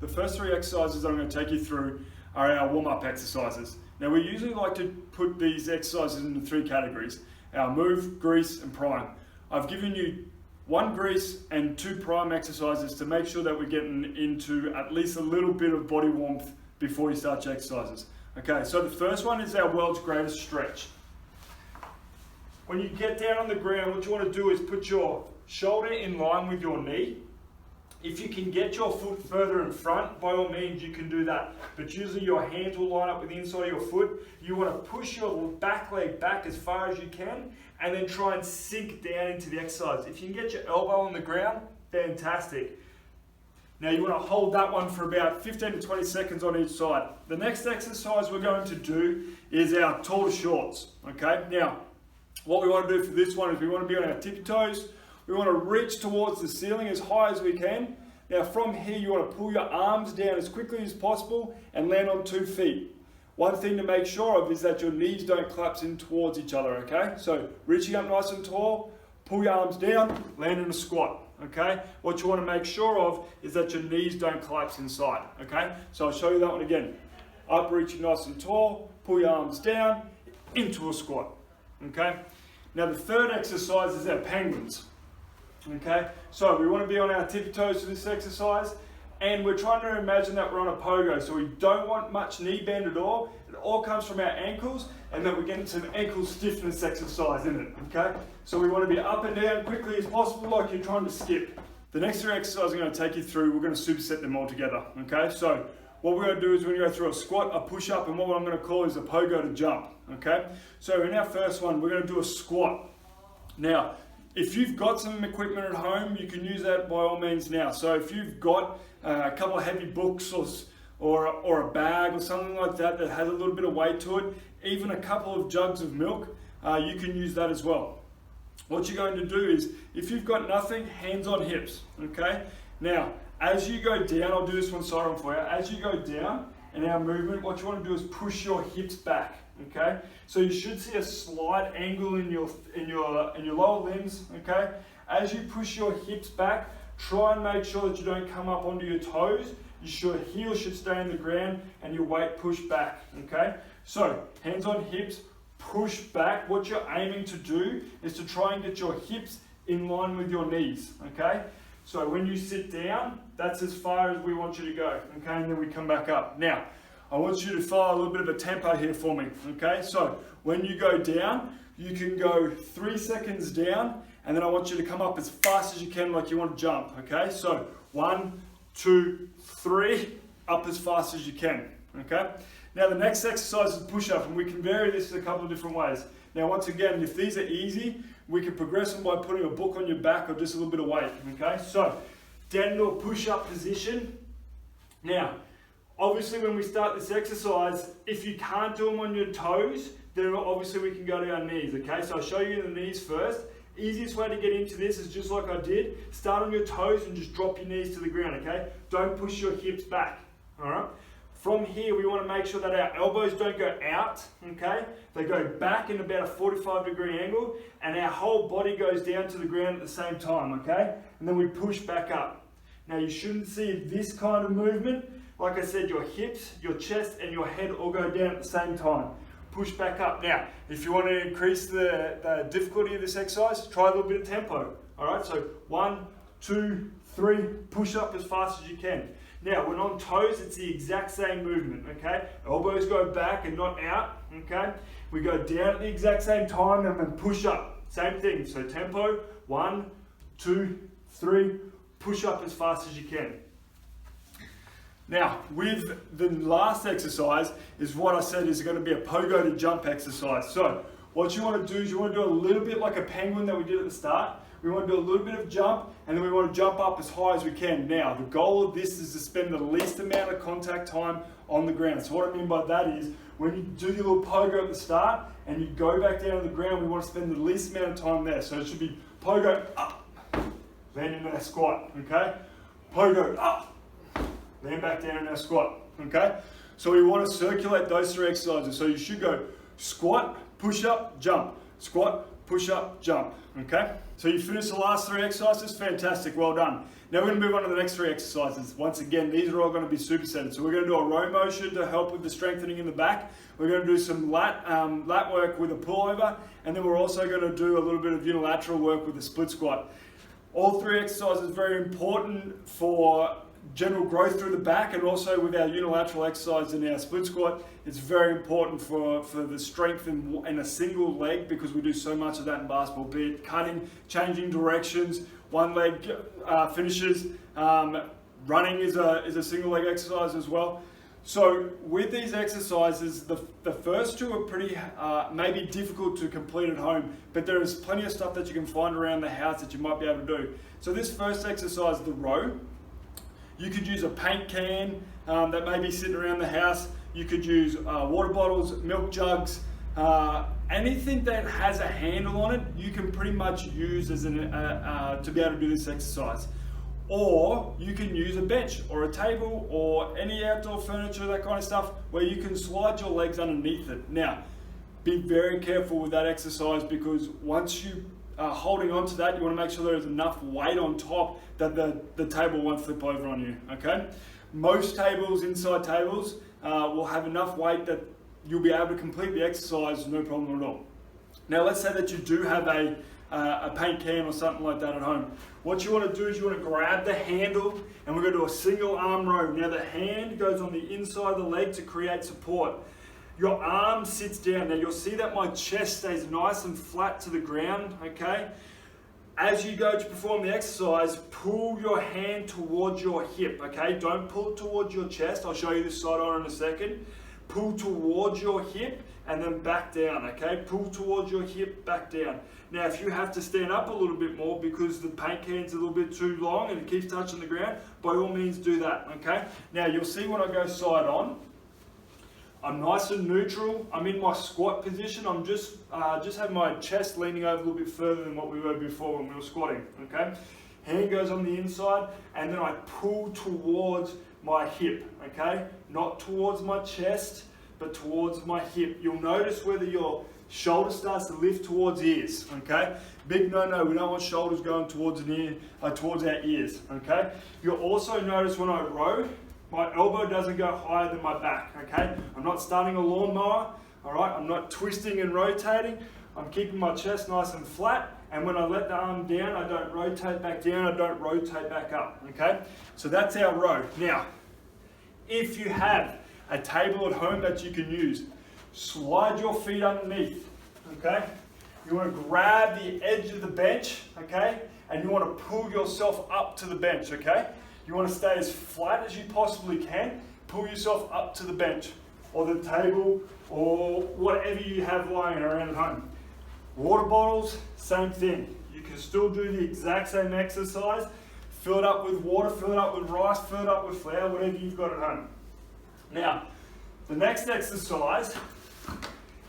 The first three exercises I'm going to take you through are our warm-up exercises. Now we usually like to put these exercises into three categories: our move, grease and prime. I've given you one grease and two prime exercises to make sure that we're getting into at least a little bit of body warmth before you start your exercises. Okay, so the first one is our world's greatest stretch. When you get down on the ground, what you want to do is put your shoulder in line with your knee. If you can get your foot further in front, by all means you can do that. But usually your hands will line up with the inside of your foot. You want to push your back leg back as far as you can and then try and sink down into the exercise. If you can get your elbow on the ground, fantastic. Now you want to hold that one for about 15 to 20 seconds on each side. The next exercise we're going to do is our tall to shorts. Okay, now what we want to do for this one is we want to be on our tippy toes. We want to reach towards the ceiling as high as we can. Now from here you want to pull your arms down as quickly as possible and land on 2 feet. One thing to make sure of is that your knees don't collapse in towards each other, okay? So reaching up nice and tall, pull your arms down, land in a squat, okay? What you want to make sure of is that your knees don't collapse inside, okay? So I'll show you that one again. Up, reaching nice and tall, pull your arms down, into a squat, okay? Now the third exercise is our penguins. Okay, so we want to be on our tippy toes for this exercise, and we're trying to imagine that we're on a pogo, so we don't want much knee bend at all. It all comes from our ankles, and then we get into an ankle stiffness exercise in it, okay? So we want to be up and down quickly as possible like you're trying to skip. The next three exercises I'm going to take you through, we're going to superset them all together, okay? So what we're going to do is we're going to go through a squat, a push up, and what I'm going to call is a pogo to jump, okay? So in our first one, we're going to do a squat. Now, if you've got some equipment at home, you can use that by all means now. So if you've got a couple of heavy books or a bag or something like that that has a little bit of weight to it, even a couple of jugs of milk, you can use that as well. What you're going to do is, if you've got nothing, hands on hips, okay? Now, as you go down, I'll do this one side on for you. As you go down in our movement, what you want to do is push your hips back. Okay, so you should see a slight angle in your lower limbs. Okay, as you push your hips back, try and make sure that you don't come up onto your toes. Your heels should stay in the ground and your weight push back. Okay, so hands on hips, push back. What you're aiming to do is to try and get your hips in line with your knees. Okay, so when you sit down, that's as far as we want you to go. Okay, and then we come back up. Now, I want you to follow a little bit of a tempo here for me, okay? So when you go down, you can go 3 seconds down, and then I want you to come up as fast as you can like you want to jump, okay? So 1, 2, 3, up as fast as you can, okay? Now the next exercise is push-up, and we can vary this in a couple of different ways. Now once again, if these are easy, we can progress them by putting a book on your back or just a little bit of weight, okay? So down into a push-up position. Now, obviously when we start this exercise, if you can't do them on your toes, then obviously we can go to our knees, okay? So I'll show you the knees first. Easiest way to get into this is just like I did. Start on your toes and just drop your knees to the ground, okay? Don't push your hips back, all right? From here, we want to make sure that our elbows don't go out, okay? They go back in about a 45-degree angle, and our whole body goes down to the ground at the same time, okay? And then we push back up. Now you shouldn't see this kind of movement. Like I said, your hips, your chest, and your head all go down at the same time. Push back up. Now, if you want to increase the difficulty of this exercise, try a little bit of tempo. All right, so 1, 2, 3, push up as fast as you can. Now, when on toes, it's the exact same movement, okay? Elbows go back and not out, okay? We go down at the exact same time and then push up. Same thing, so tempo, 1, 2, 3, push up as fast as you can. Now, with the last exercise is what I said is going to be a pogo to jump exercise. So, what you want to do is you want to do a little bit like a penguin that we did at the start. We want to do a little bit of jump, and then we want to jump up as high as we can. Now, the goal of this is to spend the least amount of contact time on the ground. So what I mean by that is, when you do your little pogo at the start, and you go back down to the ground, we want to spend the least amount of time there. So it should be pogo up, land in our squat, okay? Pogo up, land back down in our squat, okay? So we want to circulate those three exercises. So you should go squat, push up, jump, squat, push up, jump, okay? So you finish the last 3 exercises, fantastic, well done. Now we're gonna move on to the next 3 exercises. Once again, these are all gonna be supersetted. So we're gonna do a row motion to help with the strengthening in the back. We're gonna do some lat work with a pullover, and then we're also gonna do a little bit of unilateral work with the split squat. All 3 exercises are very important for general growth through the back, and also with our unilateral exercise in our split squat, it's very important for the strength in a single leg, because we do so much of that in basketball, be it cutting, changing directions, one leg finishes, running is a single leg exercise as well. So with these exercises, the first 2 are pretty maybe difficult to complete at home, but there is plenty of stuff that you can find around the house that you might be able to do. So this first exercise, the row, you could use a paint can that may be sitting around the house. You could use water bottles, milk jugs, anything that has a handle on it, you can pretty much use as to be able to do this exercise. Or you can use a bench or a table or any outdoor furniture, that kind of stuff, where you can slide your legs underneath it. Now, be very careful with that exercise, because once you are holding on to that, you want to make sure there is enough weight on top that the table won't flip over on you, okay? Most tables, inside tables, will have enough weight that you'll be able to complete the exercise no problem at all. Now, let's say that you do have a paint can or something like that at home. What you want to do is you want to grab the handle, and we're going to do a single arm row. Now the hand goes on the inside of the leg to create support. Your arm sits down. Now you'll see that my chest stays nice and flat to the ground, okay? As you go to perform the exercise, pull your hand towards your hip, okay? Don't pull it towards your chest. I'll show you this side on in a second. Pull towards your hip and then back down, okay? Pull towards your hip, back down. Now, if you have to stand up a little bit more because the paint can's a little bit too long and it keeps touching the ground, by all means do that, okay? Now, you'll see when I go side on, I'm nice and neutral. I'm in my squat position. I'm just have my chest leaning over a little bit further than what we were before when we were squatting, okay? Hand goes on the inside, and then I pull towards my hip, okay? Not towards my chest, but towards my hip. You'll notice whether your shoulder starts to lift towards ears, okay? Big no-no, we don't want shoulders going towards towards our ears, okay? You'll also notice when I row, my elbow doesn't go higher than my back, okay? I'm not starting a lawnmower, all right? I'm not twisting and rotating. I'm keeping my chest nice and flat, and when I let the arm down, I don't rotate back down, I don't rotate back up, okay? So that's our row. Now, if you have a table at home that you can use, slide your feet underneath, okay? You want to grab the edge of the bench, okay? And you want to pull yourself up to the bench, okay? You want to stay as flat as you possibly can. Pull yourself up to the bench or the table or whatever you have lying around at home. Water bottles, same thing. You can still do the exact same exercise. Fill it up with water, fill it up with rice, fill it up with flour, whatever you've got at home. Now, the next exercise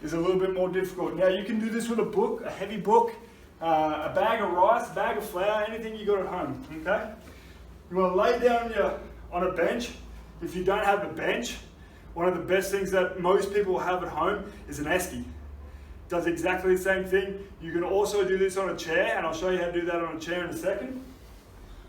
is a little bit more difficult. Now, you can do this with a book, a heavy book, a bag of rice, a bag of flour, anything you got at home, okay? You want to lay down on a bench. If you don't have a bench, one of the best things that most people have at home is an esky. Does exactly the same thing. You can also do this on a chair, and I'll show you how to do that on a chair in a second.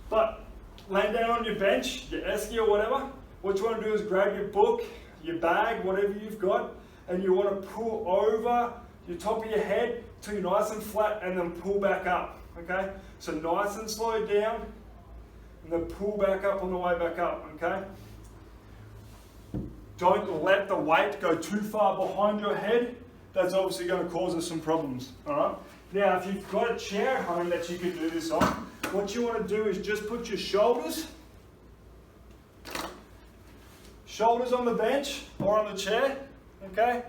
But laying down on your bench, your esky or whatever, what you want to do is grab your book, your bag, whatever you've got, and you want to pull over your top of your head till you're nice and flat, and then pull back up, okay? So nice and slow down, and then pull back up on the way back up, okay? Don't let the weight go too far behind your head. That's obviously going to cause us some problems, all right? Now, if you've got a chair at home that you can do this on, what you want to do is just put your shoulders on the bench or on the chair, okay?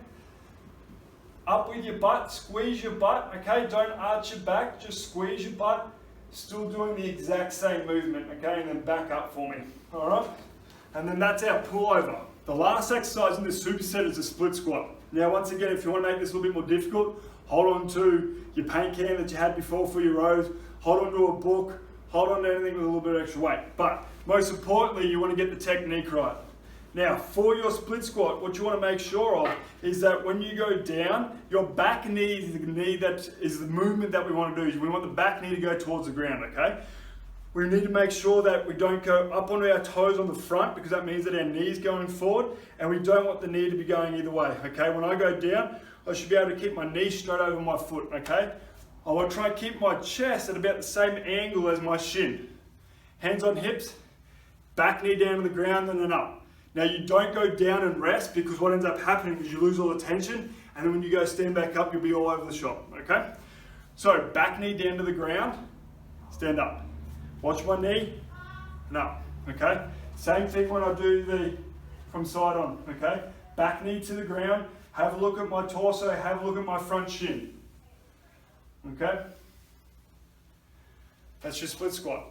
Up with your butt, squeeze your butt, okay? Don't arch your back, just squeeze your butt. Still doing the exact same movement, okay? And then back up for me, all right? And then that's our pullover. The last exercise in this superset is a split squat. Now, once again, if you want to make this a little bit more difficult, hold on to your paint can that you had before for your rows, hold on to a book, hold on to anything with a little bit of extra weight. But most importantly, you want to get the technique right. Now, for your split squat, what you want to make sure of is that when you go down, your back knee is the knee that is the movement that we want to do. We want the back knee to go towards the ground, okay? We need to make sure that we don't go up onto our toes on the front because that means that our knee is going forward, and we don't want the knee to be going either way, okay? When I go down, I should be able to keep my knee straight over my foot, okay? I want to try and keep my chest at about the same angle as my shin. Hands on hips, back knee down to the ground and then up. Now you don't go down and rest because what ends up happening is you lose all the tension, and then when you go stand back up, you'll be all over the shop, okay? So back knee down to the ground, stand up. Watch my knee and up, okay? Same thing when I do the from side on, okay? Back knee to the ground, have a look at my torso, have a look at my front shin, okay? That's your split squat.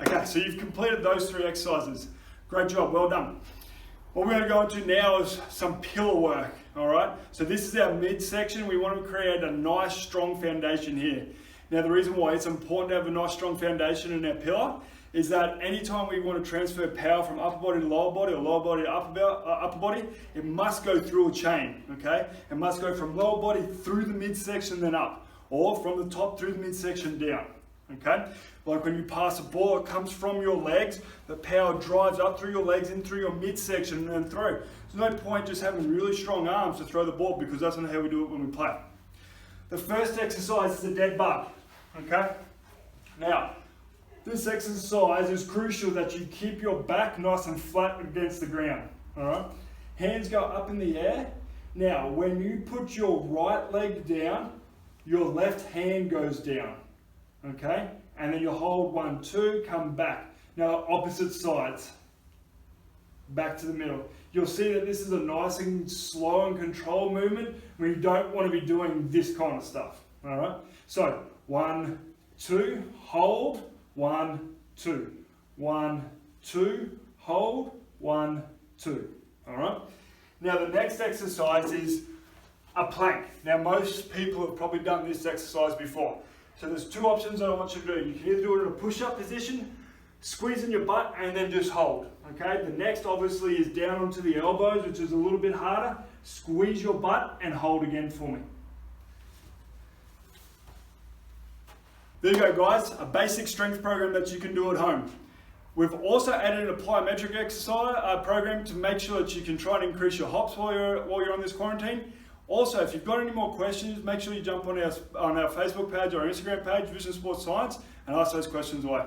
Okay, so you've completed those 3 exercises. Great job, well done. What we're going to go into now is some pillar work, all right? So this is our midsection. We want to create a nice, strong foundation here. Now, the reason why it's important to have a nice, strong foundation in our pillar is that anytime we want to transfer power from upper body to lower body or lower body to upper body, it must go through a chain, okay? It must go from lower body through the midsection then up, or from the top through the midsection down, okay? Like when you pass a ball, it comes from your legs, the power drives up through your legs, in through your midsection and then through. There's no point just having really strong arms to throw the ball because that's not how we do it when we play. The first exercise is the dead bug, okay? Now, this exercise is crucial that you keep your back nice and flat against the ground, all right? Hands go up in the air. Now, when you put your right leg down, your left hand goes down, okay? And then you hold 1, 2, come back. Now, opposite sides, back to the middle. You'll see that this is a nice and slow and controlled movement where you don't want to be doing this kind of stuff, all right? So, 1, 2, hold, 1, 2, 1, 2, hold, 1, 2, all right? Now, the next exercise is a plank. Now, most people have probably done this exercise before. So there's 2 options that I want you to do. You can either do it in a push-up position, squeeze in your butt, and then just hold, okay? The next, obviously, is down onto the elbows, which is a little bit harder. Squeeze your butt and hold again for me. There you go, guys, a basic strength program that you can do at home. We've also added a plyometric exercise program to make sure that you can try and increase your hops while you're on this quarantine. Also, if you've got any more questions, make sure you jump on our Facebook page or our Instagram page, Vision Sports Science, and ask those questions away.